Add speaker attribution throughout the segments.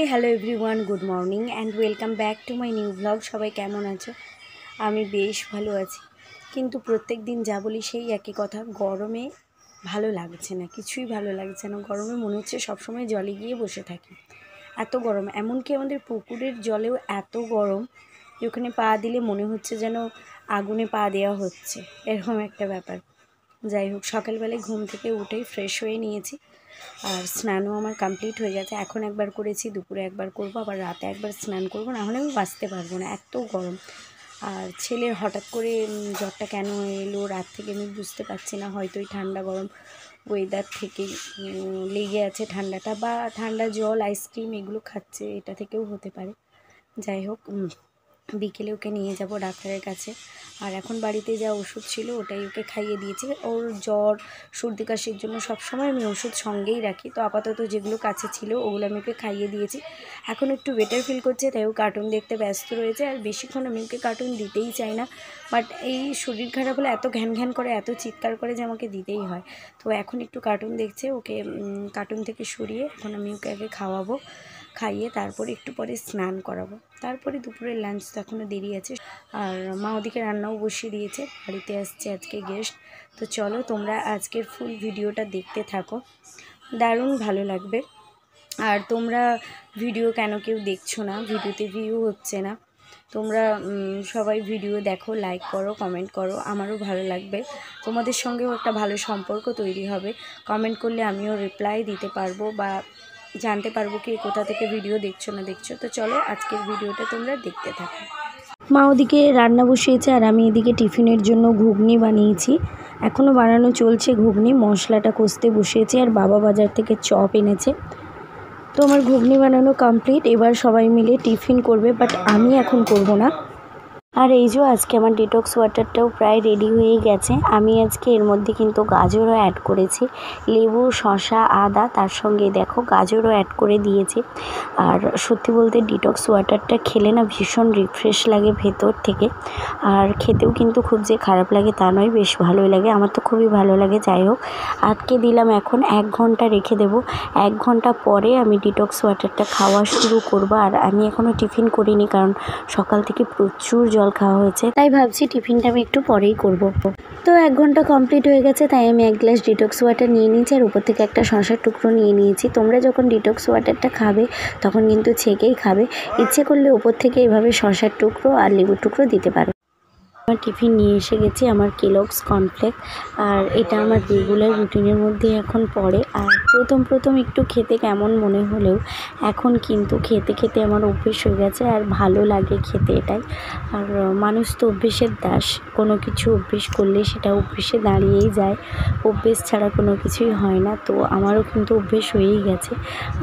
Speaker 1: Hello everyone, good morning and welcome back to my new blog. সবাই কেমন আছো? আমি বেশ ভালো আছি, কিন্তু প্রত্যেক দিন যা বলি সেই একই কথা, গরমে ভালো লাগছে না, কিছুই ভালো লাগছে না। গরমে মনে হচ্ছে সবসময় জলে গিয়ে বসে থাকি, এত গরম। এমনকি আমাদের পুকুরের জলেও এত গরম যে ওখানে পা দিলে মনে হচ্ছে যেন আগুনে পা দেওয়া হচ্ছে, এরকম একটা ব্যাপার। যাই হোক, সকালবেলায় ঘুম থেকে উঠেই ফ্রেশ হয়ে নিয়েছি, আর স্নানও আমার কমপ্লিট হয়ে গেছে। এখন একবার করেছি, দুপুরে একবার করব, আবার রাতে একবার স্নান করব, না হলে আমি বাঁচতে পারবো না, এত গরম। আর ছেলের হঠাৎ করে জ্বরটা কেন এলো রাত থেকে আমি বুঝতে পারছি না। হয়তো ওই ঠান্ডা গরম ওয়েদার থেকেই লেগে আছে ঠান্ডাটা, বা ঠান্ডা জল আইসক্রিম এগুলো খাচ্ছে, এটা থেকেও হতে পারে। যাই হোক, বিকেলে ওকে নিয়ে যাব ডাক্তারের কাছে। আর এখন বাড়িতে যা ওষুধ ছিল ওটাই ওকে খাইয়ে দিয়েছি। ওর জ্বর সর্দি কাশির জন্য সবসময় আমি ওষুধ সঙ্গেই রাখি, তো আপাতত যেগুলো কাছে ছিল ওগুলো আমি ওকে খাইয়ে দিয়েছি। এখন একটু বেটার ফিল করছে, তাই ও কার্টুন দেখতে ব্যস্ত রয়েছে। আর বেশিক্ষণ আমি ওকে কার্টুন দিতেই চাই না, বাট এই শরীর খারাপ হলে এত ঘ্যান ঘ্যান করে, এত চিৎকার করে যে আমাকে দিতেই হয়। তো এখন একটু কার্টুন দেখছে, ওকে কার্টুন থেকে সরিয়ে এখন আমি ওকে আগে খাওয়াবো, খাইয়ে তারপরে একটু পরে স্নান করাবো, তারপরে দুপুরের লাঞ্চ তো এখনও দেরি আছে। আর মা ওদিকে রান্নাও বসিয়ে দিয়েছে, বাড়িতে আসছে আজকে গেস্ট। তো চলো তোমরা আজকের ফুল ভিডিওটা দেখতে থাকো, দারুণ ভালো লাগবে। আর তোমরা ভিডিও কেন কেউ দেখছো না, ভিডিওতে ভিউ হচ্ছে না, তোমরা সবাই ভিডিও দেখো, লাইক করো, কমেন্ট করো, আমারও ভালো লাগবে। তোমাদের সঙ্গেও একটা ভালো সম্পর্ক তৈরি হবে। কমেন্ট করলে আমিও রিপ্লাই দিতে পারবো, বা জানতে পারবো কি কোথা থেকে ভিডিও দেখছো না দেখছো। তো চলো আজকের ভিডিওটা তোমরা দেখতে থাকো। মা ওদিকে রান্না বসিয়েছে, আর আমি এদিকে টিফিনের জন্য ঘুগনি বানিয়েছি, এখনও বানানো চলছে ঘুগনি, মশলাটা কষতে বসিয়েছি। আর বাবা বাজার থেকে চপ এনেছে, তো আমার ঘুগনি বানানো কমপ্লিট। এবার সবাই মিলে টিফিন করবে, বাট আমি এখন করব না। আর এই যে আজকে আমার ডিটক্স ওয়াটারটাও প্রায় রেডি হয়ে গেছে। আমি আজকে এর মধ্যে কিন্তু গাজরও অ্যাড করেছি, লেবু, শসা, আদা, তার সঙ্গে দেখো গাজরও অ্যাড করে দিয়েছি। আর সত্যি বলতে ডিটক্স ওয়াটারটা খেলে না ভীষণ রিফ্রেশ লাগে ভেতর থেকে, আর খেতেও কিন্তু খুব যে খারাপ লাগে তা নয়, বেশ ভালোই লাগে, আমার তো খুবই ভালো লাগে। যাই হোক, আটকে দিলাম, এখন 1 ঘন্টা রেখে দেবো। 1 ঘন্টা পরে আমি ডিটক্স ওয়াটারটা খাওয়া শুরু করবো। আর আমি এখনও টিফিন করিনি, কারণ সকাল থেকে প্রচুর জল খাওয়া হয়েছে, তাই ভাবছি টিফিনটা আমি একটু পরেই করব। তো 1 ঘন্টা কমপ্লিট হয়ে গেছে, তাই আমি 1 গ্লাস ডিটক্স ওয়াটার নিয়ে নিয়েছি, আর উপর থেকে একটা শসার টুকরো নিয়ে নিয়েছি। তোমরা যখন ডিটক্স ওয়াটারটা খাবে তখন কিন্তু ছেঁকেই খাবে, ইচ্ছে করলে উপর থেকে এভাবে শসার টুকরো আর লেবুর টুকরো দিতে পারো। আমার টিফিন নিয়ে এসে গেছি, আমার কেলগস কর্নফ্লেক্স, আর এটা আমার রেগুলার রুটিনের মধ্যে এখন পড়ে। আর প্রথম একটু খেতে কেমন মনে হলেও এখন কিন্তু খেতে খেতে আমার অভ্যেস হয়ে গেছে, আর ভালো লাগে খেতে এটাই। আর মানুষ তো অভ্যেসের দাস, কোনো কিছু অভ্যেস করলে সেটা অভ্যেসে দাঁড়িয়েই যায়, অভ্যেস ছাড়া কোনো কিছুই হয় না। তো আমারও কিন্তু অভ্যেস হয়েই গেছে,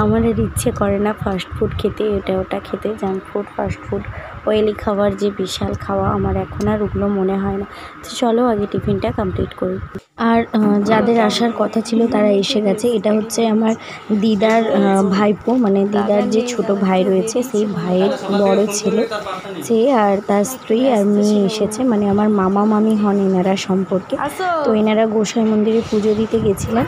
Speaker 1: আমার আর ইচ্ছে করে না ফাস্ট ফুড খেতে, এটা ওটা খেতে, junk food, fast food, oily খাবার যে বিশাল খাওয়া, আমার এখন আর ওগুলো মনে হয় না। তো চলো আগে টিফিনটা কমপ্লিট করি। আর যাদের আসার কথা ছিল তারা এসে গেছে। এটা হচ্ছে আমার দিদার ভাইপো, মানে দিদার যে ছোট ভাই রয়েছে সেই ভাইয়ের বড় ছেলে, সে আর তার স্ত্রী আর মেয়ে এসেছে, মানে আমার মামা মামি হন এনারা সম্পর্কে। তো এনারা গোসাই মন্দিরে পুজো দিতে গেছিলেন,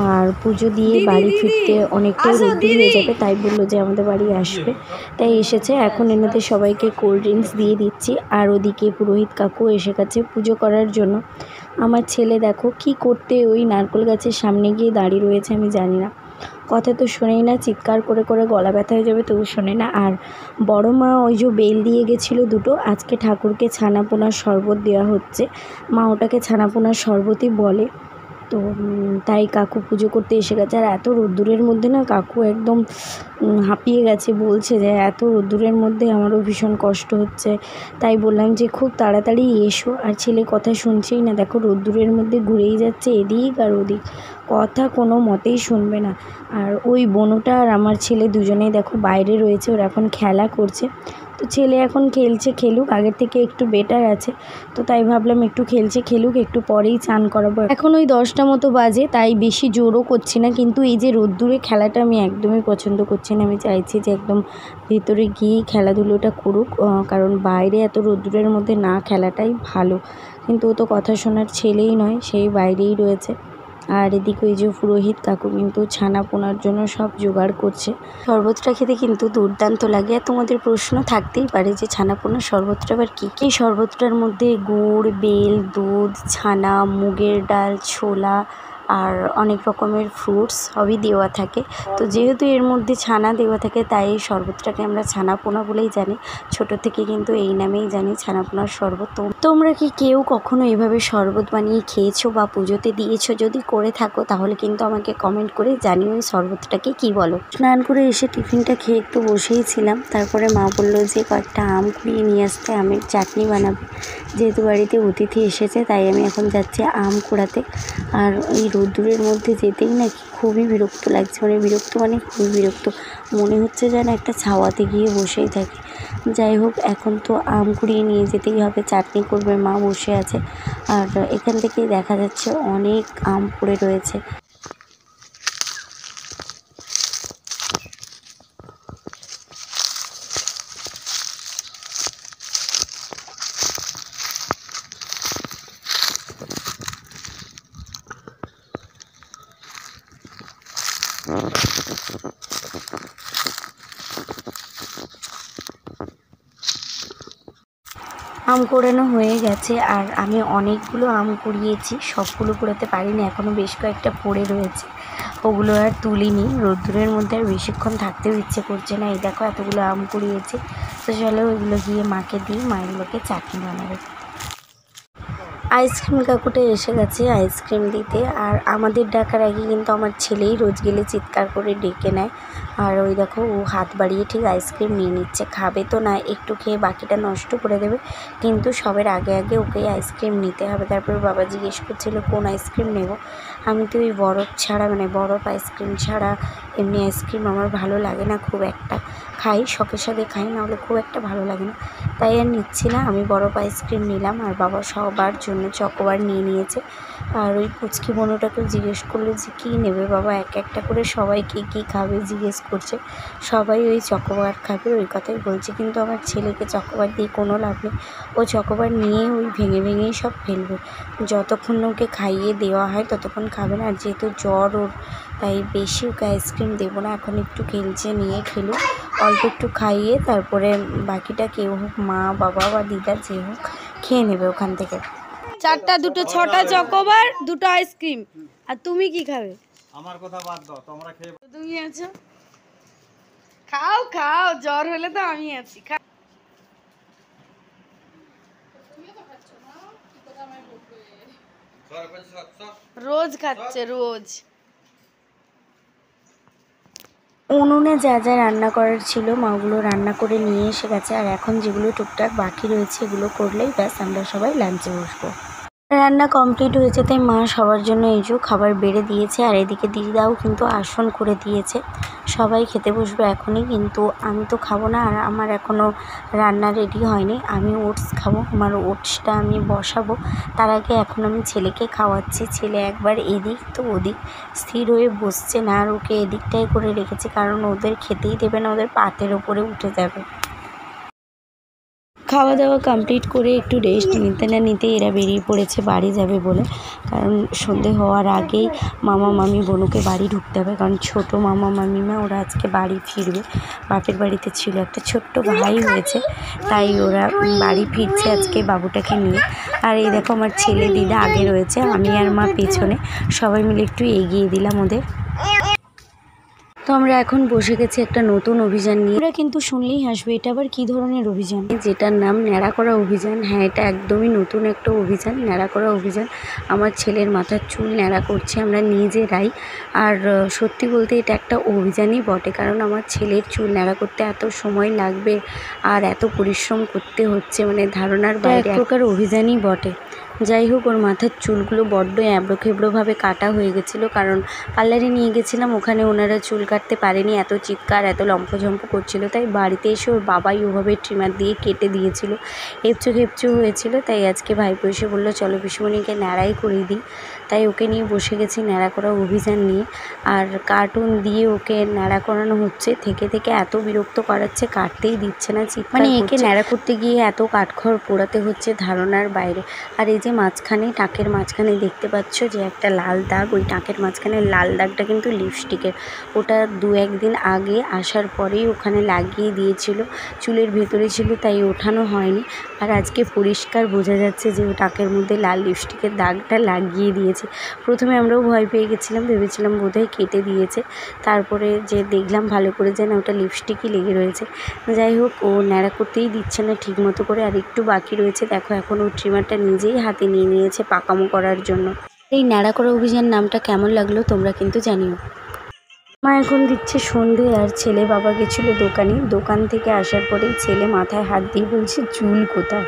Speaker 1: আর পুজো দিয়ে বাড়ি ফিরতে অনেকটাই রোদ্দুর হয়ে যাবে, তাই বললো যে আমাদের বাড়ি আসবে, তাই এসেছে। এখন এনাদের সবাইকে কোল্ড ড্রিঙ্কস দিয়ে দিচ্ছি। আর ওদিকে পুরোহিত কাকু এসে গেছে পুজো করার জন্য। আমার ছেলে দেখো কি করতে ওই নারকেল গাছের সামনে গিয়ে দাঁড়িয়ে রয়েছে, আমি জানি না, কথা তো শোনেই না, চিৎকার করে করে গলা ব্যথা হয়ে যাবে, তবু শোনে না। আর বড় মা ওই যে বেল দিয়ে গেছিলো দুটো, আজকে ঠাকুরকে ছানাপোনার শরবত দেওয়া হচ্ছে, মা ওটাকে ছানাপোনার শরবতই বলে। তো তাই কাকু পুজো করতে এসে গেছে। আর এত রোদ্দুরের মধ্যে না কাকু একদম হাঁপিয়ে গেছে, বলছে যে এত রোদ্দুরের মধ্যে আমারও ভীষণ কষ্ট হচ্ছে, তাই বললাম যে খুব তাড়াতাড়ি এসো। আর ছেলে কথা শুনছেই না, দেখো রোদ্দুরের মধ্যে ঘুরেই যাচ্ছে এদিক আর ওদিক, কথা কোনো মতেই শুনবে না। আর ওই বনুটা আর আমার ছেলে দুজনেই দেখো বাইরে রয়েছে, ওরা এখন খেলা করছে। তো ছেলে এখন খেলছে, খেলুক, আগের থেকে একটু বেটার আছে, তো তাই ভাবলাম একটু খেলছে খেলুক, একটু পরেই চান করাবো। এখন ওই 10টা মতো বাজে, তাই বেশি জোরও করছি না, কিন্তু এই যে রোদ্দুরে খেলাটা আমি একদমই পছন্দ করছি না। আমি চাইছি যে একদম ভেতরে গিয়েই খেলাধুলোটা করুক, কারণ বাইরে এত রোদ্দুরের মধ্যে না খেলাটাই ভালো। কিন্তু ও তো কথা শোনার ছেলেই নয়, সেই বাইরেই রয়েছে। আর এদিকে ওই যে পুরোহিত কাকু কিন্তু ছানা পোনার জন্য সব জোগাড় করছে। শরবতটা খেতে কিন্তু দুর্দান্ত লাগে। আর তোমাদের প্রশ্ন থাকতেই পারে যে ছানা পোনার শরবতটা আবার কী? এই শরবতটার মধ্যে গুড়, বেল, দুধ, ছানা, মুগের ডাল, ছোলা আর অনেক রকমের ফ্রুটস সবই দেওয়া থাকে। তো যেহেতু এর মধ্যে ছানা দেওয়া থাকে তাই এই শরবতটাকে আমরা ছানা পোনা বলেই জানি। ছোট থেকে কিন্তু এই নামেই জানি ছানা পোনার শরবত। তোমরা কি কেউ কখনো এভাবে শরবত বানিয়ে খেয়েছো বা পুজোতে দিয়েছো? যদি করে থাকো তাহলে কিন্তু আমাকে কমেন্ট করে জানিও এই শরবতটাকে কী বলো। স্নান করে এসে টিফিনটা খেয়ে একটু বসেই ছিলাম। তারপরে মা বললো যে কয়েকটা আম কুড়িয়ে নিয়ে আসতে, আমের চাটনি বানাবে। যেহেতু বাড়িতে অতিথি এসেছে তাই আমি এখন যাচ্ছি আম কুড়াতে। আর এই রোদ্দুরের মধ্যে যেতেই না খুবই বিরক্ত লাগছে, বিরক্ত খুবই বিরক্ত। মনে হচ্ছে যেন একটা ছাওয়াতে গিয়ে বসেই থাকি। যাই হোক, এখন তো আম কুড়িয়ে নিয়ে যেতেই হবে, চাটনি করবে, মা বসে আছে। আর এখান থেকে দেখা যাচ্ছে অনেক আম পড়ে রয়েছে। আম কুড়ানো হয়ে গেছে আর আমি অনেকগুলো আম কুড়িয়েছি, সবগুলো কুড়াতে পারিনি, এখনও বেশ কয়েকটা পড়ে রয়েছে, ওগুলো আর তুলিনি। রোদ্দুরের মধ্যে আর বেশিক্ষণ থাকতেও ইচ্ছে করছে না। এই দেখো এতগুলো আম কুড়িয়েছি, তো চলো ওইগুলো গিয়ে মাকে দিই, মা এগুলোকে চাটনি বানাবে। আইসক্রিম কাকুটা এসে গেছে আইসক্রিম দিতে। আর আমাদের ডাকার আগে কিন্তু আমার ছেলেই রোজ গেলে চিৎকার করে ডেকে নেয়। আর ওই দেখো ও হাত বাড়িয়ে ঠিক আইসক্রিম নিয়ে নিচ্ছে। খাবে তো না, একটু খেয়ে বাকিটা নষ্ট করে দেবে, কিন্তু সবের আগে আগে ওকে আইসক্রিম নিতে হবে। তারপর বাবা জিজ্ঞেস করছিল কোন আইসক্রিম নেব। আমি তো ওই বরফ ছাড়া বরফ আইসক্রিম ছাড়া এমনি আইসক্রিম আমার ভালো লাগে না খুব একটা। খাই শখের সাথে খাই, নাহলে খুব একটা ভালো লাগে না, তাই আর নিচ্ছি না। আমি বরফ আইসক্রিম নিলাম আর বাবা সবার জন্য চকোবার নিয়ে নিয়েছে। আর ওই পুচকি বোনটাকেও জিজ্ঞেস করলো যে কী নেবে বাবা, এক একটা করে সবাই কী কী খাবে জিজ্ঞেস করছে। সবাই ওই চকোবার খাবে ওই কথাই বলছে, কিন্তু আমার ছেলেকে চকোবার দিয়ে কোনো লাভ নেই। ও চকোবার নিয়ে ওই ভেঙে ভেঙেই সব ফেলবে। যতক্ষণ ওকে খাইয়ে দেওয়া হয় ততক্ষণ খাবে না। আর যেহেতু জ্বর ওর, তাই বেশি ওকে আইসক্রিম দেবো না, এখন একটু খেলছে, নিয়ে খেলুক, অল্প একটু খাইয়ে তারপরে বাকিটা কেউ হোক, মা বাবা বা দিদা যে হোক, খেয়ে নেবে ওখান থেকে। 4টা 2টো 6টা চকোবার 2টো আইসক্রিম। আর তুমি কি খাবে?
Speaker 2: আমার কথা বাদ দাও, তোমরা খেয়ে
Speaker 1: তুমি আছো, খাও খাও, জ্বর হলে তো আমি আছি। রোজ খাচ্ছে রোজ। উনুনে যা যা রান্না করার ছিল মাগুলো রান্না করে নিয়ে এসে গেছে। আর এখন যেগুলো টুকটাক বাকি রয়েছে এগুলো করলেই ব্যাস আমরা সবাই লাঞ্চে বসবো। রান্না কমপ্লিট হয়েছে তাই মা সবার জন্য এই যে খাবার বেড়ে দিয়েছে। আর এদিকে দিদাও কিন্তু আসন করে দিয়েছে, সবাই খেতে বসবে এখনই। কিন্তু আমি তো খাবো না, আর আমার এখনও রান্না রেডি হয়নি। আমি ওটস খাবো, আমার ওটসটা আমি বসাবো। তার আগে এখন আমি ছেলেকে খাওয়াচ্ছি। ছেলে একবার এদিক তো ওদিক স্থির হয়ে বসছে না, আর ওকে এদিকটাই করে রেখেছি কারণ ওদের খেতেই দেবে না, ওদের পাতের ওপরে উঠে যাবে। খাওয়া দাওয়া কমপ্লিট করে একটু রেস্ট নিতে না নিতে এরা বেরিয়ে পড়েছে বাড়ি যাবে বলে। কারণ সন্ধে হওয়ার আগেই মামা মামি বোনুকে বাড়ি ঢুকতে হবে, কারণ ছোটো মামা মামিমা ওরা আজকে বাড়ি ফিরবে। বাপের বাড়িতে ছিল, একটা ছোট্ট ভাই হয়েছে, তাই ওরা বাড়ি ফিরছে আজকে বাবুটাকে নিয়ে। আর এই দেখো আমার ছেলে দিদা আগে রয়েছে, আমি আর মা পেছনে, সবাই মিলে একটু এগিয়ে দিলাম ওদের। তো আমরা এখন বসে গেছি একটা নতুন অভিযান নিয়ে। ওরা কিন্তু শুনলেই হাসবে, এটা আবার কী ধরনের অভিযান, যেটার নাম ন্যাড়া করা অভিযান। হ্যাঁ, এটা একদমই নতুন একটা অভিযান, ন্যাড়া করা অভিযান। আমার ছেলের মাথার চুল ন্যাড়া করছি আমরা নিজেরাই। আর সত্যি বলতে এটা একটা অভিযানই বটে, কারণ আমার ছেলের চুল ন্যাড়া করতে এত সময় লাগবে আর এত পরিশ্রম করতে হচ্ছে, ধারণার বাইরে, এক প্রকার অভিযানই বটে। যাই হোক, ওর মাথার চুলগুলো বড্ড এবড়ো খেবড়োভাবে কাটা হয়ে গেছিলো, কারণ পার্লারে নিয়ে গেছিলাম, ওখানে ওনারা চুল কাটতে পারেনি, এত চিৎকার এত লম্ফঝম্প করছিল। তাই বাড়িতে এসে ওর বাবাই ওভাবে ট্রিমার দিয়ে কেটে দিয়েছিল, হেপচো খেপচো হয়েছিল। তাই আজকে ভাইপো এসে বললো চলো পিসুমণিকে ন্যাড়াই করে দিই, তাই ওকে নিয়ে বসে গেছি ন্যাড়া করা অভিযান নিয়ে। আর কার্টুন দিয়ে ওকে ন্যাড়া করানো হচ্ছে, থেকে থেকে এত বিরক্ত করাচ্ছে, কাটতেই দিচ্ছে না, একে ন্যাড়া করতে গিয়ে এত কাঠখড় পোড়াতে হচ্ছে ধারণার বাইরে। আর এই যে যে মাঝখানে টাকের মাঝখানে দেখতে পাচ্ছ যে একটা লাল দাগ, ওই টাকের মাঝখানে লাল দাগটা কিন্তু লিপস্টিকের। ওটা 2-1 দিন আগে আসার পরেই ওখানে লাগিয়ে দিয়েছিল, চুলের ভেতরে ছিল তাই ওঠানো হয়নি। আর আজকে পরিষ্কার বোঝা যাচ্ছে যে ও টাকের মধ্যে লাল লিপস্টিকের দাগটা লাগিয়ে দিয়েছে। প্রথমে আমরাও ভয় পেয়ে গেছিলাম, ভেবেছিলাম বোধহয় কেটে দিয়েছে, তারপরে যে দেখলাম ভালো করে যে না ওটা লিপস্টিকই লেগে রয়েছে। যাই হোক, ও ন্যাড়া করতেই দিচ্ছে না ঠিক মতো করে, আর একটু বাকি রয়েছে। দেখো এখন ও ট্রিমারটা নিজেই হাতে নিয়ে নিয়েছে পাকামো করার জন্য। এই ন্যাড়া করা অভিযান নামটা কেমন লাগলো তোমরা কিন্তু জানিও। মা এখন দিচ্ছে সন্ধে, আর ছেলে বাবা গেছিলো দোকানে, দোকান থেকে আসার পরেই ছেলে মাথায় হাত দিয়ে বলছে চুল কোথায়।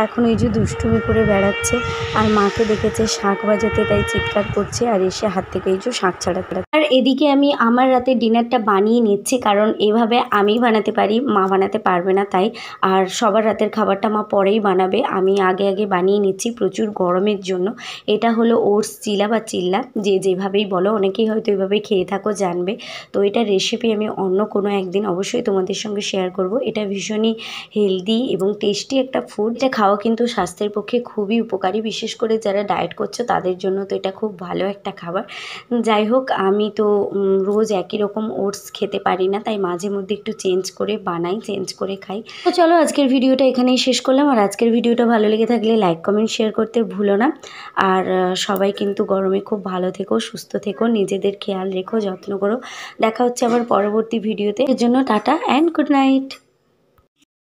Speaker 1: এখন এই যে দুষ্টুমি করে বেড়াচ্ছে, আর মাকে দেখেছে শাঁখ বাজাতে তাই চিৎকার করছে, আর এসে হাত থেকে এই যে শাঁখ ছাড়াতে। আর এদিকে আমি আমার রাতে ডিনারটা বানিয়ে নিচ্ছি, কারণ এভাবে আমি বানাতে পারি, মা বানাতে পারবে না তাই। আর সবার রাতের খাবারটা মা পরেই বানাবে, আমি আগে আগে বানিয়ে নিচ্ছি প্রচুর গরমের জন্য। এটা হলো ওটস চিলা বা চিল্লা, যে যেভাবেই বলো, অনেকেই হয়তো এভাবে খেয়ে থাকো, জানবে। তো এটার রেসিপি আমি অন্য কোনো একদিন অবশ্যই তোমাদের সঙ্গে শেয়ার করব। এটা ভীষণই হেলদি এবং টেস্টি একটা ফুড। এটা খাওয়া কিন্তু স্বাস্থ্যের পক্ষে খুবই উপকারী, বিশেষ করে যারা ডায়েট করছো তাদের জন্য তো এটা খুব ভালো একটা খাবার। যাই হোক, আমি তো রোজ একই রকম ওটস খেতে পারি না, তাই মাঝে মধ্যে একটু চেঞ্জ করে বানাই, চেঞ্জ করে খাই। তো চলো আজকের ভিডিওটা এখানেই শেষ করলাম। আর আজকের ভিডিওটা ভালো লেগে থাকলে লাইক কমেন্ট শেয়ার করতে ভুলো না। আর সবাই কিন্তু গরমে খুব ভালো থেকো, সুস্থ থেকো, নিজেদের খেয়াল রেখো, যত্ন করো। দেখা হচ্ছে আবার পরবর্তী ভিডিওতে। এর জন্য টাটা অ্যান্ড গুড নাইট।